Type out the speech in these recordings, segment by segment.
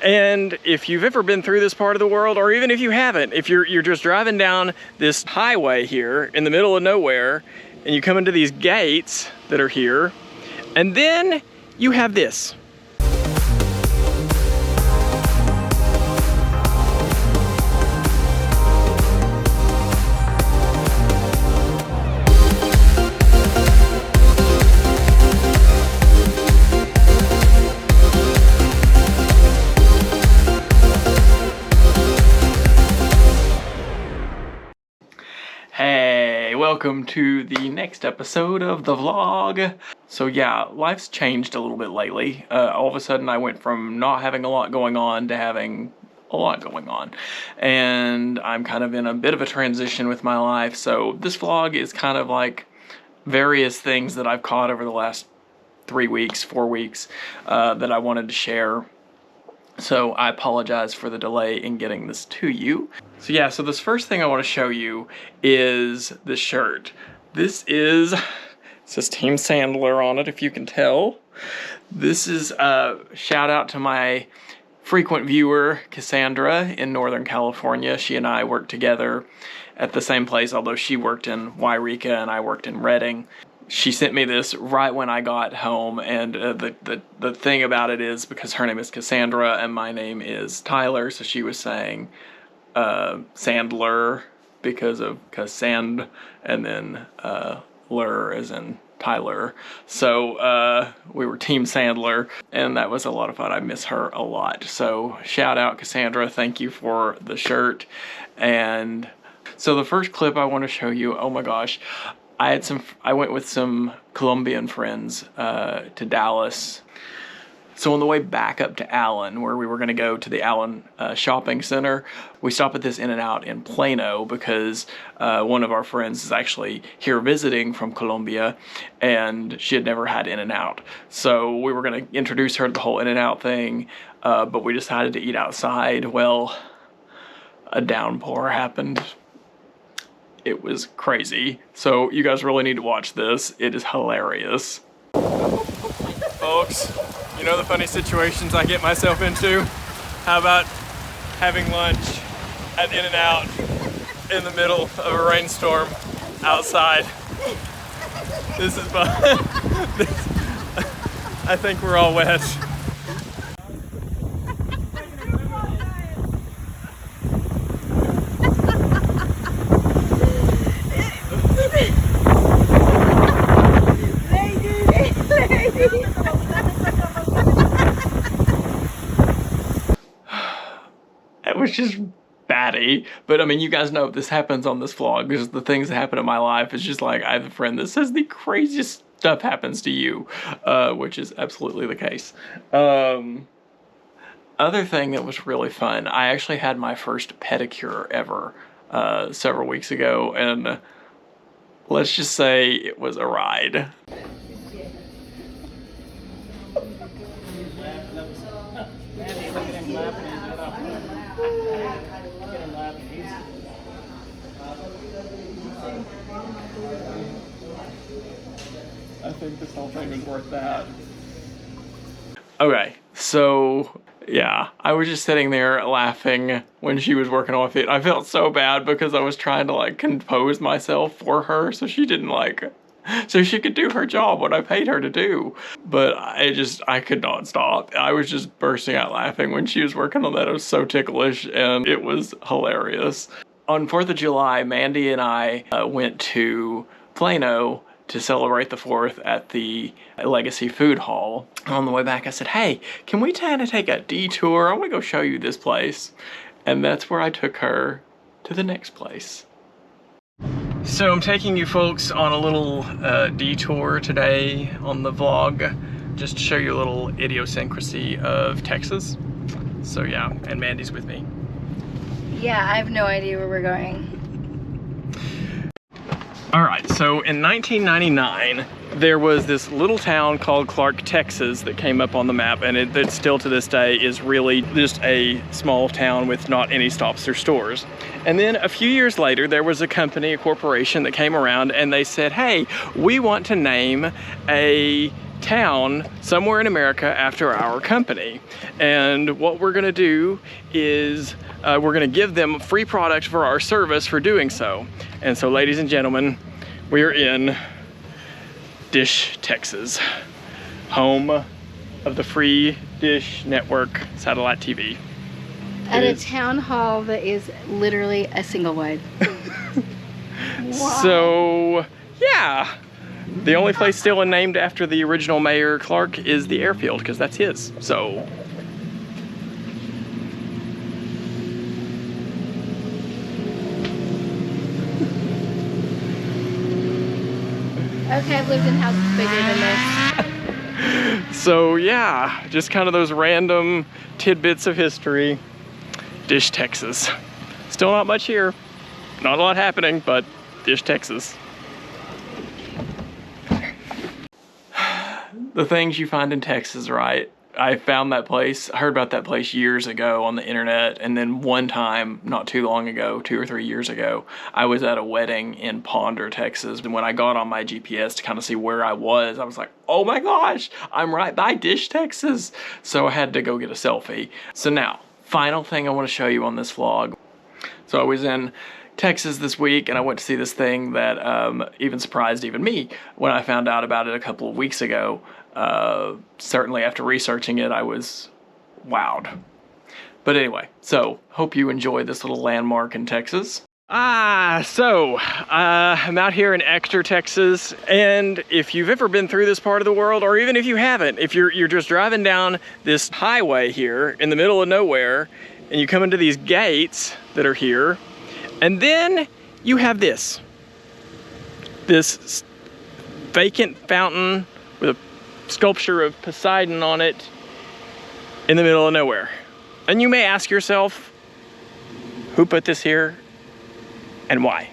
And if you've ever been through this part of the world, or even if you haven't, if you're just driving down this highway here in the middle of nowhere, and you come into these gates that are here, and then you have this. Hey, welcome to the next episode of the vlog. So yeah, life's changed a little bit lately. All of a sudden I went from not having a lot going on to having a lot going on. And I'm kind of in a bit of a transition with my life. So this vlog is kind of like various things that I've caught over the last 3 weeks, 4 weeks that I wanted to share. So I apologize for the delay in getting this to you. So yeah, so this first thing I want to show you is the shirt. This is, it says Team Sandler on it, if you can tell. This is a shout out to my frequent viewer, Cassandra, in Northern California. She and I worked together at the same place, although she worked in Wairika and I worked in Redding. She sent me this right when I got home, and the thing about it is, because her name is Cassandra and my name is Tyler, so she was saying Sandler because of Cassand, and then Lur as in Tyler. So we were Team Sandler, and that was a lot of fun. I miss her a lot. So shout out Cassandra, thank you for the shirt. And so the first clip I want to show you, oh my gosh, I went with some Colombian friends to Dallas. So on the way back up to Allen, where we were going to go to the Allen shopping center, we stopped at this In-N-Out in Plano because one of our friends is actually here visiting from Colombia, and she had never had In-N-Out. So we were going to introduce her to the whole In-N-Out thing, but we decided to eat outside. Well, a downpour happened. It was crazy. So you guys really need to watch this. It is hilarious. Folks, you know the funny situations I get myself into? How about having lunch at In-N-Out in the middle of a rainstorm outside? This is fun. I think we're all wet. It was just batty, but I mean, you guys know this happens on this vlog. There's the things that happen in my life. It's just like I have a friend that says the craziest stuff happens to you, which is absolutely the case. Other thing that was really fun, I actually had my first pedicure ever several weeks ago, and let's just say it was a ride. I think this whole thing is worth that. Okay, so yeah, I was just sitting there laughing when she was working on my feet. I felt so bad because I was trying to like compose myself for her so she didn't so she could do her job, what I paid her to do. But I could not stop. I was just bursting out laughing when she was working on that. It was so ticklish and it was hilarious. On 4th of July, Mandi and I went to Plano to celebrate the 4th at the Legacy Food Hall. On the way back, I said, hey, can we kind of take a detour? I want to go show you this place. And that's where I took her to the next place. So I'm taking you folks on a little detour today on the vlog, just to show you a little idiosyncrasy of Texas. So yeah, and Mandi's with me. Yeah, I have no idea where we're going. All right, so in 1999, there was this little town called Clark, Texas that came up on the map, and it still to this day is really just a small town with not any stops or stores. And then a few years later, there was a company, a corporation that came around and they said, hey, we want to name a town somewhere in America after our company. And what we're gonna do is we're gonna give them free product for our service for doing so. And so, ladies and gentlemen, we are in Dish, Texas, home of the free Dish Network satellite TV. At a town hall that is literally a single wide. Wow. So, yeah. The only place still named after the original mayor, Clark, is the airfield, because that's his. So. Okay, I've lived in houses bigger than this. So yeah, just kind of those random tidbits of history. Dish, Texas. Still not much here. Not a lot happening, but Dish, Texas. The things you find in Texas, right? I found that place, I heard about that place years ago on the internet, and then one time, not too long ago, 2 or 3 years ago, I was at a wedding in Ponder, Texas, and when I got on my GPS to kind of see where I was like, oh my gosh, I'm right by Dish, Texas. So I had to go get a selfie. So now, final thing I want to show you on this vlog. So I was in Texas this week, and I went to see this thing that even surprised even me when I found out about it a couple of weeks ago. Certainly after researching it, I was wowed. But anyway, so hope you enjoy this little landmark in Texas. I'm out here in Ector, Texas, and if you've ever been through this part of the world, or even if you haven't, if you're just driving down this highway here in the middle of nowhere, and you come into these gates that are here, and then you have this vacant fountain with a sculpture of Poseidon on it in the middle of nowhere. And you may ask yourself, who put this here and why?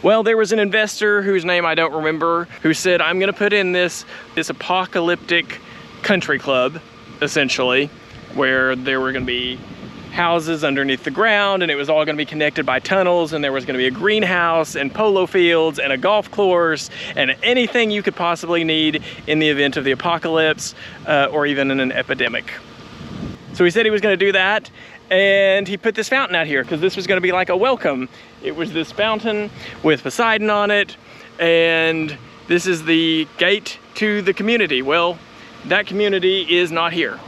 Well, there was an investor whose name I don't remember who said, I'm gonna put in this apocalyptic country club, essentially, where there were gonna be houses underneath the ground, and it was all going to be connected by tunnels, and there was going to be a greenhouse and polo fields and a golf course and anything you could possibly need in the event of the apocalypse or even in an epidemic. So he said he was going to do that, and he put this fountain out here because this was going to be like a welcome. It was this fountain with Poseidon on it, and this is the gate to the community. Well, that community is not here.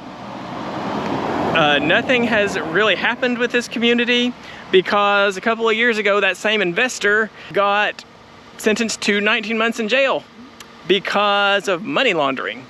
Nothing has really happened with this community because a couple of years ago that same investor got sentenced to 19 months in jail because of money laundering.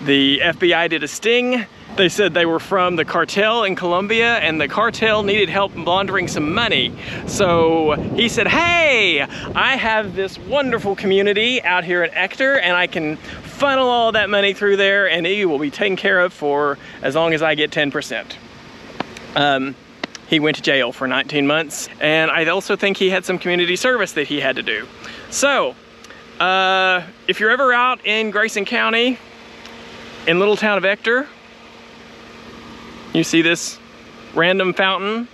The FBI did a sting. They said they were from the cartel in Colombia, and the cartel needed help laundering some money. So he said, hey, I have this wonderful community out here in Ector, and I can funnel all that money through there, and it will be taken care of for as long as I get 10%. He went to jail for 19 months, and I also think he had some community service that he had to do. So, if you're ever out in Grayson County, in little town of Ector, you see this random fountain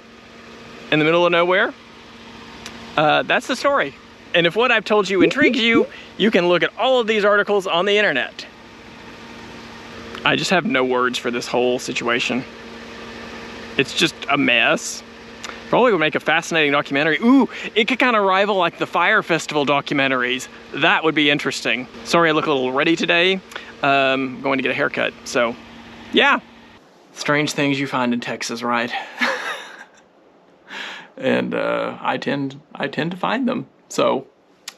in the middle of nowhere, that's the story. And if what I've told you intrigues you, you can look at all of these articles on the internet. I just have no words for this whole situation. It's just a mess. Probably would make a fascinating documentary. Ooh, it could kind of rival like the Fire Festival documentaries. That would be interesting. Sorry I look a little ruddy today. I'm going to get a haircut, so yeah. Strange things you find in Texas, right? And I tend to find them. So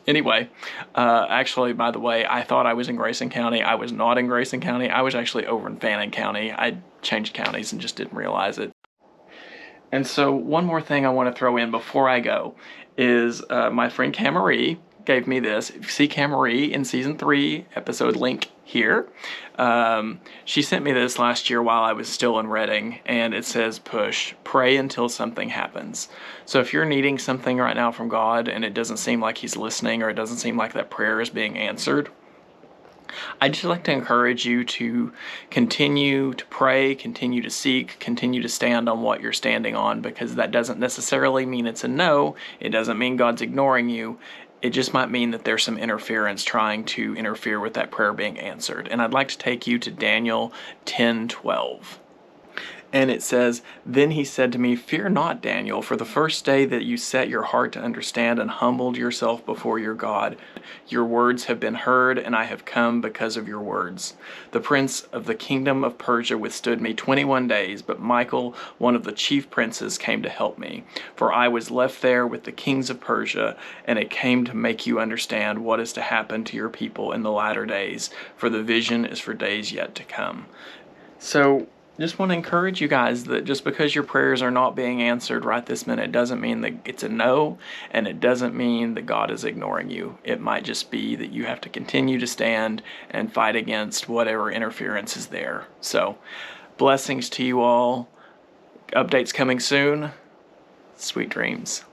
anyway, actually, by the way, I thought I was in Grayson County. I was not in Grayson County. I was actually over in Fannin County. I changed counties and just didn't realize it. And so one more thing I want to throw in before I go is my friend Camarie gave me this. If you see Camarie in season 3, episode link here, she sent me this last year while I was still in Redding, and it says, push, pray until something happens. So if you're needing something right now from God and it doesn't seem like he's listening, or it doesn't seem like that prayer is being answered, I'd just like to encourage you to continue to pray, continue to seek, continue to stand on what you're standing on, because that doesn't necessarily mean it's a no. It doesn't mean God's ignoring you. it just might mean that there's some interference trying to interfere with that prayer being answered. And I'd like to take you to Daniel 10:12. And it says, "Then he said to me, Fear not, Daniel, for the first day that you set your heart to understand and humbled yourself before your God, your words have been heard, and I have come because of your words. The prince of the kingdom of Persia withstood me 21 days, but Michael, one of the chief princes, came to help me. For I was left there with the kings of Persia, and it came to make you understand what is to happen to your people in the latter days, for the vision is for days yet to come." So, just want to encourage you guys that just because your prayers are not being answered right this minute doesn't mean that it's a no, and it doesn't mean that God is ignoring you. It might just be that you have to continue to stand and fight against whatever interference is there. So, blessings to you all. Updates coming soon. Sweet dreams.